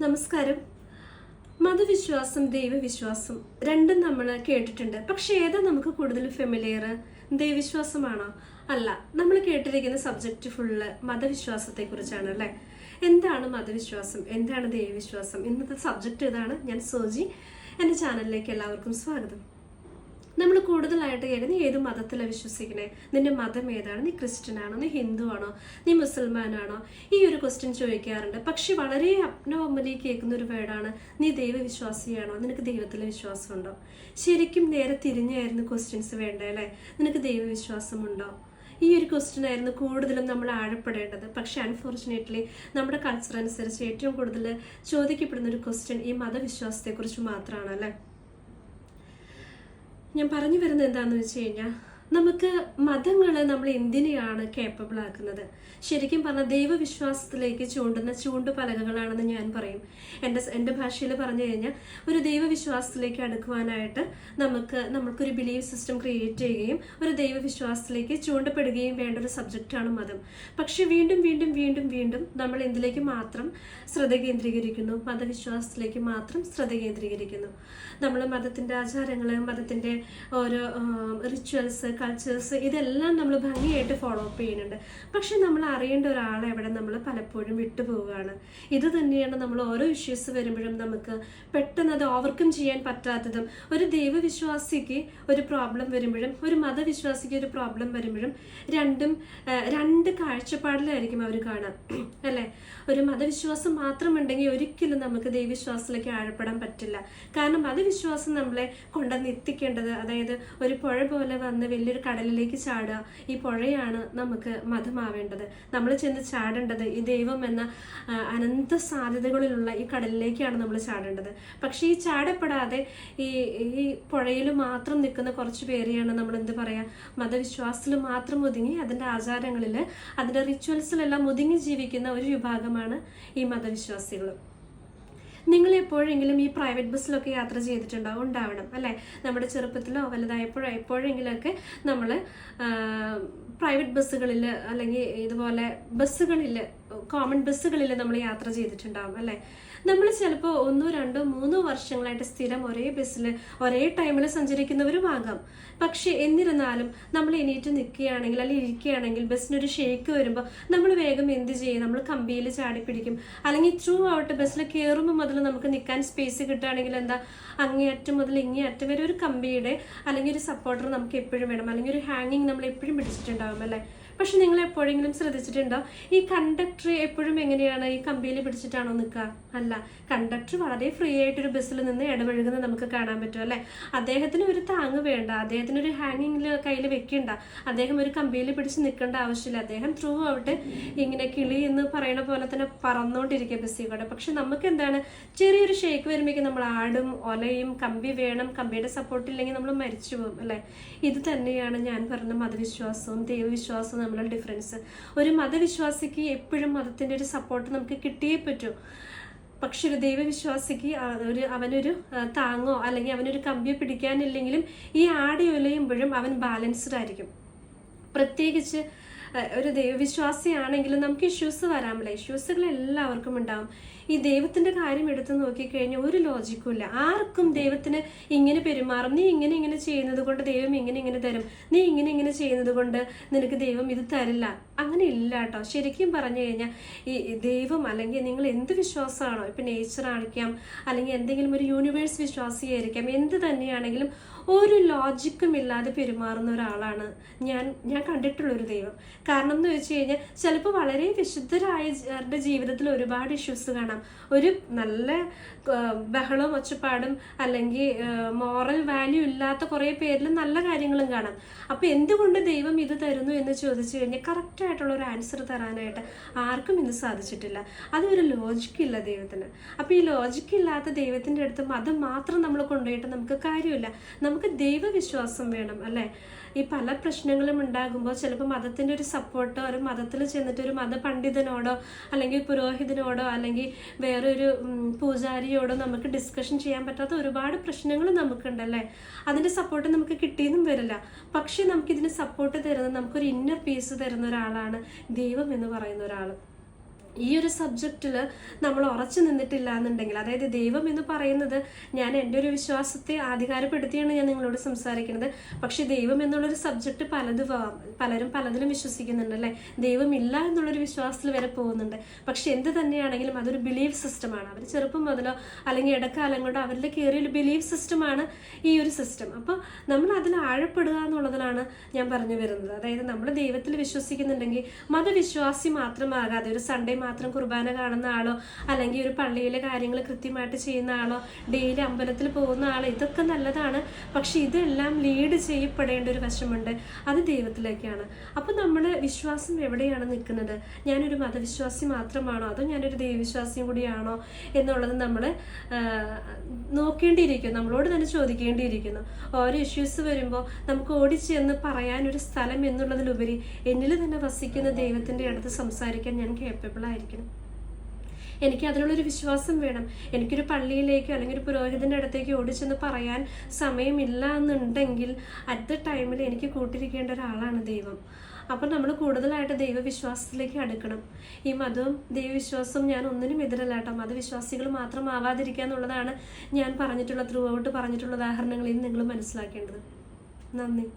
നമസ്കാരം. മതവിശ്വാസം ദൈവവിശ്വാസം രണ്ടും നമ്മൾ കേട്ടിട്ടുണ്ട്. പക്ഷെ ഏതാ നമുക്ക് കൂടുതൽ ഫെമിലിയർ? ദൈവവിശ്വാസമാണോ? അല്ല. നമ്മൾ കേട്ടിരിക്കുന്ന സബ്ജക്റ്റ് ഫുള്ള് മതവിശ്വാസത്തെ കുറിച്ചാണ് അല്ലേ? എന്താണ് മതവിശ്വാസം, എന്താണ് ദൈവവിശ്വാസം? ഇന്നത്തെ സബ്ജക്റ്റ് ഇതാണ്. ഞാൻ സോജി. എൻ്റെ ചാനലിലേക്ക് എല്ലാവർക്കും സ്വാഗതം. നമ്മൾ കൂടുതലായിട്ട് കേൾക്കുന്നത് നീ ഏത് മതത്തിലാണ് വിശ്വസിക്കണേ, നിന്റെ മതം ഏതാണ്, നീ ക്രിസ്ത്യനാണോ, നീ ഹിന്ദു ആണോ, നീ മുസൽമാനാണോ, ഈ ഒരു ക്വസ്റ്റ്യൻ ചോദിക്കാറുണ്ട്. പക്ഷെ വളരെ അബ്നോർമലി കേൾക്കുന്ന ഒരു വേർഡാണ് നീ ദൈവവിശ്വാസിയാണോ, നിനക്ക് ദൈവത്തിൽ വിശ്വാസമുണ്ടോ? ശരിക്കും നേരെ തിരിഞ്ഞായിരുന്നു ക്വസ്റ്റ്യൻസ് വേണ്ടേ അല്ലേ? നിനക്ക് ദൈവവിശ്വാസമുണ്ടോ? ഈ ഒരു ക്വസ്റ്റ്യൻ ആയിരുന്നു കൂടുതലും നമ്മൾ ആഴപ്പെടേണ്ടത്. പക്ഷെ അൺഫോർച്ചുനേറ്റ്ലി നമ്മുടെ കൾച്ചർ അനുസരിച്ച് ഏറ്റവും കൂടുതൽ ചോദിക്കപ്പെടുന്ന ഒരു ക്വസ്റ്റ്യൻ ഈ മതവിശ്വാസത്തെക്കുറിച്ച് മാത്രമാണ് അല്ലേ? ഞാൻ പറഞ്ഞു വരുന്നത് എന്താണെന്ന് വെച്ച് കഴിഞ്ഞാൽ, നമുക്ക് മതങ്ങൾ നമ്മൾ എന്തിനെയാണ് കേപ്പബിൾ ആക്കുന്നത്? ശരിക്കും പറഞ്ഞാൽ ദൈവവിശ്വാസത്തിലേക്ക് ചൂണ്ടുന്ന ചൂണ്ടുപലകകളാണെന്ന് ഞാൻ പറയും. എൻ്റെ ഭാഷയിൽ പറഞ്ഞു കഴിഞ്ഞാൽ, ഒരു ദൈവവിശ്വാസത്തിലേക്ക് അടുക്കുവാനായിട്ട് നമുക്കൊരു ബിലീഫ് സിസ്റ്റം ക്രിയേറ്റ് ചെയ്യുകയും ഒരു ദൈവവിശ്വാസത്തിലേക്ക് ചൂണ്ടപ്പെടുകയും വേണ്ട ഒരു സബ്ജക്റ്റാണ് മതം. പക്ഷെ വീണ്ടും വീണ്ടും വീണ്ടും വീണ്ടും നമ്മൾ എന്തിലേക്ക് മാത്രം ശ്രദ്ധ കേന്ദ്രീകരിക്കുന്നു? മതവിശ്വാസത്തിലേക്ക് മാത്രം ശ്രദ്ധ കേന്ദ്രീകരിക്കുന്നു. നമ്മൾ മതത്തിൻ്റെ ആചാരങ്ങൾ, മതത്തിൻ്റെ ഓരോ റിച്വൽസ്, കൾച്ചേഴ്സ് ഇതെല്ലാം നമ്മൾ ഭംഗിയായിട്ട് ഫോളോ അപ്പ് ചെയ്യുന്നുണ്ട്. പക്ഷെ നമ്മൾ അറിയേണ്ട ഒരാളെ എവിടെ നമ്മൾ പലപ്പോഴും വിട്ടുപോവുകയാണ്. ഇത് തന്നെയാണ് നമ്മൾ ഓരോ ഇഷ്യൂസ് വരുമ്പോഴും നമുക്ക് പെട്ടെന്ന് അത് ഓവർകം ചെയ്യാൻ പറ്റാത്തതും. ഒരു ദൈവവിശ്വാസിക്ക് ഒരു പ്രോബ്ലം വരുമ്പോഴും ഒരു മതവിശ്വാസിക്ക് ഒരു പ്രോബ്ലം വരുമ്പോഴും രണ്ട് കാഴ്ചപ്പാടിലായിരിക്കും അവർ കാണാം അല്ലേ? ഒരു മതവിശ്വാസം മാത്രമുണ്ടെങ്കിൽ ഒരിക്കലും നമുക്ക് ദൈവവിശ്വാസത്തിലേക്ക് ആഴപ്പെടാൻ പറ്റില്ല. കാരണം മതവിശ്വാസം നമ്മളെ കൊണ്ടുവന്ന് എത്തിക്കേണ്ടത്, അതായത് ഒരു പുഴ പോലെ വന്ന് വലിയൊരു കടലിലേക്ക് ചാടുക, ഈ പുഴയാണ് നമുക്ക് മതമാവേണ്ടത്. നമ്മൾ ചെന്ന് ചാടേണ്ടത് ഈ ദൈവം എന്ന അനന്ത സാധ്യതകളിലുള്ള ഈ കടലിലേക്കാണ് നമ്മൾ ചാടേണ്ടത്. പക്ഷെ ഈ ചാടപ്പെടാതെ ഈ പുഴയിൽ മാത്രം നിൽക്കുന്ന കുറച്ച് പേരെയാണ് നമ്മൾ എന്ത് പറയാ, മതവിശ്വാസത്തിൽ മാത്രം ഒതുങ്ങി അതിൻ്റെ ആചാരങ്ങളിൽ, അതിൻ്റെ റിച്വൽസിലെല്ലാം ഒതുങ്ങി ജീവിക്കുന്ന ഒരു വിഭാഗമാണ് ഈ മതവിശ്വാസികൾ. നിങ്ങൾ എപ്പോഴെങ്കിലും ഈ പ്രൈവറ്റ് ബസ്സിലൊക്കെ യാത്ര ഉണ്ടാവണം അല്ലേ? നമ്മുടെ ചെറുപ്പത്തിലോ വലുതായപ്പോഴോ എപ്പോഴെങ്കിലുമൊക്കെ നമ്മൾ പ്രൈവറ്റ് ബസ്സുകളിൽ അല്ലെങ്കിൽ ഇതുപോലെ ബസ്സുകളിൽ, കോമൺ ബസ്സുകളിൽ നമ്മൾ യാത്ര ചെയ്തിട്ടുണ്ടാവും അല്ലേ? നമ്മൾ ചിലപ്പോൾ 1, 2, 3 വർഷങ്ങളായിട്ട് സ്ഥിരം ഒരേ ബസ്സിൽ ഒരേ ടൈമിൽ സഞ്ചരിക്കുന്നവരുമാകാം. പക്ഷെ എന്നിരുന്നാലും നമ്മൾ എണീറ്റ് നിൽക്കുകയാണെങ്കിൽ അല്ലെങ്കിൽ ഇരിക്കുകയാണെങ്കിൽ ബസ്സിനൊരു ഷേക്ക് വരുമ്പോൾ നമ്മൾ വേഗം എന്ത് ചെയ്യും? നമ്മൾ കമ്പിയിൽ ചാടി പിടിക്കും. അല്ലെങ്കിൽ ത്രൂ ഔട്ട് ബസ്സിൽ കയറുമ്പോൾ മുതൽ നമുക്ക് നിൽക്കാൻ സ്പേസ് കിട്ടുകയാണെങ്കിൽ എന്താ, അങ്ങേയറ്റം മുതൽ ഇങ്ങേയറ്റം വരെ ഒരു കമ്പിയുടെ അല്ലെങ്കിൽ ഒരു സപ്പോർട്ടർ നമുക്ക് എപ്പോഴും വേണം, അല്ലെങ്കിൽ ഒരു ഹാങ്ങിങ് നമ്മൾ എപ്പോഴും പിടിച്ചിട്ടുണ്ടാവും അല്ലേ? പക്ഷെ നിങ്ങൾ എപ്പോഴെങ്കിലും ശ്രദ്ധിച്ചിട്ടുണ്ടോ, ഈ കണ്ടക്ടർ എപ്പോഴും എങ്ങനെയാണ്, ഈ കമ്പിയിൽ പിടിച്ചിട്ടാണോ നിൽക്കുക? അല്ല. കണ്ടക്ടർ വളരെ ഫ്രീ ആയിട്ടൊരു ബസ്സിൽ നിന്ന് ഇടപഴകുന്നത് നമുക്ക് കാണാൻ പറ്റും അല്ലേ? അദ്ദേഹത്തിന് ഒരു താങ്ങ് വേണ്ട, അദ്ദേഹത്തിന് ഒരു ഹാങ്ങിങ്ങിൽ കയ്യിൽ വെക്കണ്ട, അദ്ദേഹം ഒരു കമ്പിയിൽ പിടിച്ച് നിൽക്കേണ്ട ആവശ്യമില്ല. അദ്ദേഹം ത്രൂ ഔട്ട് ഇങ്ങനെ കിളി എന്ന് പറയുന്ന പോലെ തന്നെ പറന്നുകൊണ്ടിരിക്കുക ബസ്സിൽ കൂടെ. പക്ഷെ നമുക്ക് എന്താണ്, ചെറിയൊരു ഷേക്ക് വരുമ്പോഴേക്കും നമ്മൾ ആടും ഒലയും, കമ്പി വേണം, കമ്പിയുടെ സപ്പോർട്ട് ഇല്ലെങ്കിൽ നമ്മൾ മരിച്ചു പോകും അല്ലേ? ഇത് തന്നെയാണ് ഞാൻ പറഞ്ഞ മതവിശ്വാസവും ദൈവവിശ്വാസവും നമ്മളുടെ ഡിഫറൻസ്. ഒരു മതവിശ്വാസിക്ക് എപ്പോഴും മതത്തിൻ്റെ ഒരു സപ്പോർട്ട് നമുക്ക് കിട്ടിയേ പറ്റൂ. പക്ഷെ ഒരു ദൈവവിശ്വാസിക്ക് അവനൊരു താങ്ങോ അല്ലെങ്കിൽ അവനൊരു കമ്പിയോ പിടിക്കാനില്ലെങ്കിലും ഈ ആടി ഉലയുമ്പോഴും അവൻ ബാലൻസ്ഡ് ആയിരിക്കും. പ്രത്യേകിച്ച് ഒരു ദൈവവിശ്വാസിയാണെങ്കിലും നമുക്ക് ഇഷ്യൂസ് വരാമല്ലേ? ഇഷ്യൂസുകൾ എല്ലാവർക്കും ഉണ്ടാവും. ഈ ദൈവത്തിന്റെ കാര്യം എടുത്തു നോക്കിക്കഴിഞ്ഞാൽ ഒരു ലോജിക്കും ഇല്ല. ആർക്കും ദൈവത്തിന് ഇങ്ങനെ പെരുമാറും, നീ ഇങ്ങനെ ചെയ്യുന്നത് കൊണ്ട് ദൈവം ഇങ്ങനെ തരും, നീ ഇങ്ങനെ ചെയ്യുന്നത് കൊണ്ട് നിനക്ക് ദൈവം ഇത് തരില്ല, അങ്ങനെ ഇല്ല കേട്ടോ. ശരിക്കും പറഞ്ഞു കഴിഞ്ഞാൽ ഈ ദൈവം അല്ലെങ്കിൽ നിങ്ങൾ എന്ത് വിശ്വാസമാണോ, ഇപ്പം നേച്ചർ ആയിരിക്കാം അല്ലെങ്കിൽ എന്തെങ്കിലും ഒരു യൂണിവേഴ്സ് വിശ്വാസിയായിരിക്കാം, എന്ത് തന്നെയാണെങ്കിലും ഒരു ലോജിക്കും ഇല്ലാതെ പെരുമാറുന്ന ഒരാളാണ് ഞാൻ കണ്ടിട്ടുള്ളൊരു ദൈവം. കാരണം എന്ന് വെച്ച് കഴിഞ്ഞാൽ ചിലപ്പോൾ വളരെ വിശുദ്ധരായവരുടെ ജീവിതത്തിൽ ഒരുപാട് ഇഷ്യൂസ് കാണാം. ഒരു നല്ല ബഹളവും ഒച്ചപ്പാടും അല്ലെങ്കിൽ മോറൽ വാല്യൂ ഇല്ലാത്ത കുറേ പേരിൽ നല്ല കാര്യങ്ങളും കാണാം. അപ്പോൾ എന്തുകൊണ്ട് ദൈവം ഇത് തരുന്നു എന്ന് ചോദിച്ചു കഴിഞ്ഞാൽ കറക്റ്റായിട്ടുള്ള ഒരു ആൻസർ തരാനായിട്ട് ആർക്കും ഇന്ന് സാധിച്ചിട്ടില്ല. അതൊരു ലോജിക്കില്ല ദൈവത്തിന്. അപ്പോൾ ഈ ലോജിക്കില്ലാത്ത ദൈവത്തിൻ്റെ അടുത്ത് മതം മാത്രം നമ്മൾ കൊണ്ടുപോയിട്ട് നമുക്ക് കാര്യമില്ല. നമുക്ക് ദൈവവിശ്വാസം വേണം അല്ലേ? ഈ പല പ്രശ്നങ്ങളും ഉണ്ടാകുമ്പോൾ ചിലപ്പോൾ മതത്തിൻ്റെ ഒരു സപ്പോർട്ടോ, ഒരു മതത്തിൽ ചെന്നിട്ട് ഒരു മതപണ്ഡിതനോടോ അല്ലെങ്കിൽ പുരോഹിതനോടോ അല്ലെങ്കിൽ വേറൊരു പൂജാരിയോടോ നമുക്ക് ഡിസ്കഷൻ ചെയ്യാൻ പറ്റാത്ത ഒരുപാട് പ്രശ്നങ്ങൾ നമുക്കുണ്ടല്ലേ? അതിൻ്റെ സപ്പോർട്ട് നമുക്ക് കിട്ടിയെന്നും വരില്ല. പക്ഷെ നമുക്കിതിന് സപ്പോർട്ട് തരുന്നത്, നമുക്കൊരു ഇന്നർ പീസ് തരുന്ന ഒരാളാണ് ദൈവം എന്ന് പറയുന്ന ഒരാൾ. ഈ ഒരു സബ്ജക്റ്റിൽ നമ്മൾ ഉറച്ചു നിന്നിട്ടില്ല എന്നുണ്ടെങ്കിൽ, അതായത് ദൈവം എന്ന് പറയുന്നത്, ഞാൻ എൻ്റെ ഒരു വിശ്വാസത്തെ ആധികാരപ്പെടുത്തിയാണ് ഞാൻ നിങ്ങളോട് സംസാരിക്കുന്നത്. പക്ഷെ ദൈവം എന്നുള്ളൊരു സബ്ജക്റ്റ് പലരും പലതിലും വിശ്വസിക്കുന്നുണ്ട് അല്ലേ. ദൈവമില്ല എന്നുള്ളൊരു വിശ്വാസത്തിൽ വരെ പോകുന്നുണ്ട്. പക്ഷെ എന്ത് തന്നെയാണെങ്കിലും അതൊരു ബിലീഫ് സിസ്റ്റമാണ്. അവർ ചെറുപ്പം മുതലോ അല്ലെങ്കിൽ ഇടക്കാലം കൊണ്ടോ അവരുടെ കയറിയൊരു ബിലീഫ് സിസ്റ്റമാണ് ഈ ഒരു സിസ്റ്റം. അപ്പോൾ നമ്മൾ അതിൽ ആഴപ്പെടുക എന്നുള്ളതിലാണ് ഞാൻ പറഞ്ഞു വരുന്നത്. അതായത് നമ്മൾ ദൈവത്തിൽ വിശ്വസിക്കുന്നുണ്ടെങ്കിൽ മതവിശ്വാസി മാത്രമാകാതെ, ഒരു സൺഡേ മാത്രം കുർബാന കാണുന്ന ആളോ അല്ലെങ്കിൽ ഒരു പള്ളിയിലെ കാര്യങ്ങൾ കൃത്യമായിട്ട് ചെയ്യുന്ന ആളോ ഡെയിലി അമ്പലത്തിൽ പോകുന്ന ആളോ, ഇതൊക്കെ നല്ലതാണ്. പക്ഷെ ഇതെല്ലാം ലീഡ് ചെയ്യപ്പെടേണ്ട ഒരു വശമുണ്ട്, അത് ദൈവത്തിലേക്കാണ്. അപ്പം നമ്മുടെ വിശ്വാസം എവിടെയാണ് നിൽക്കുന്നത്? ഞാനൊരു മതവിശ്വാസി മാത്രമാണോ അതോ ഞാനൊരു ദൈവവിശ്വാസിയും കൂടിയാണോ എന്നുള്ളത് നമ്മൾ നോക്കേണ്ടിയിരിക്കുന്നു, നമ്മളോട് തന്നെ ചോദിക്കേണ്ടിയിരിക്കുന്നു. ഓരോ ഇഷ്യൂസ് വരുമ്പോൾ നമുക്ക് ഓടിച്ചെന്ന് പറയാനൊരു സ്ഥലം എന്നുള്ളതിലുപരി എന്നിൽ തന്നെ വസിക്കുന്ന ദൈവത്തിൻ്റെ അടുത്ത് സംസാരിക്കാൻ ഞാൻ കേപ്പബിൾ ആയിരിക്കണം. എനിക്ക് അതിനുള്ളൊരു വിശ്വാസം വേണം. എനിക്കൊരു പള്ളിയിലേക്കോ അല്ലെങ്കിൽ ഒരു പുരോഹിതൻ്റെ അടുത്തേക്ക് ഓടിച്ചെന്ന് പറയാൻ സമയമില്ല എന്നുണ്ടെങ്കിൽ അറ്റ് ദ ടൈമിൽ എനിക്ക് കൂട്ടിരിക്കേണ്ട ഒരാളാണ് ദൈവം. അപ്പം നമ്മൾ കൂടുതലായിട്ട് ദൈവവിശ്വാസത്തിലേക്ക് അടുക്കണം. ഈ മതവും ദൈവവിശ്വാസവും ഞാൻ ഒന്നിനും എതിരല്ല കേട്ടോ. മതവിശ്വാസികൾ മാത്രമാവാതിരിക്കുക എന്നുള്ളതാണ് ഞാൻ ത്രൂ ഔട്ട് പറഞ്ഞിട്ടുള്ള ഉദാഹരണങ്ങളിൽ നിങ്ങൾ മനസ്സിലാക്കേണ്ടത്. നന്ദി.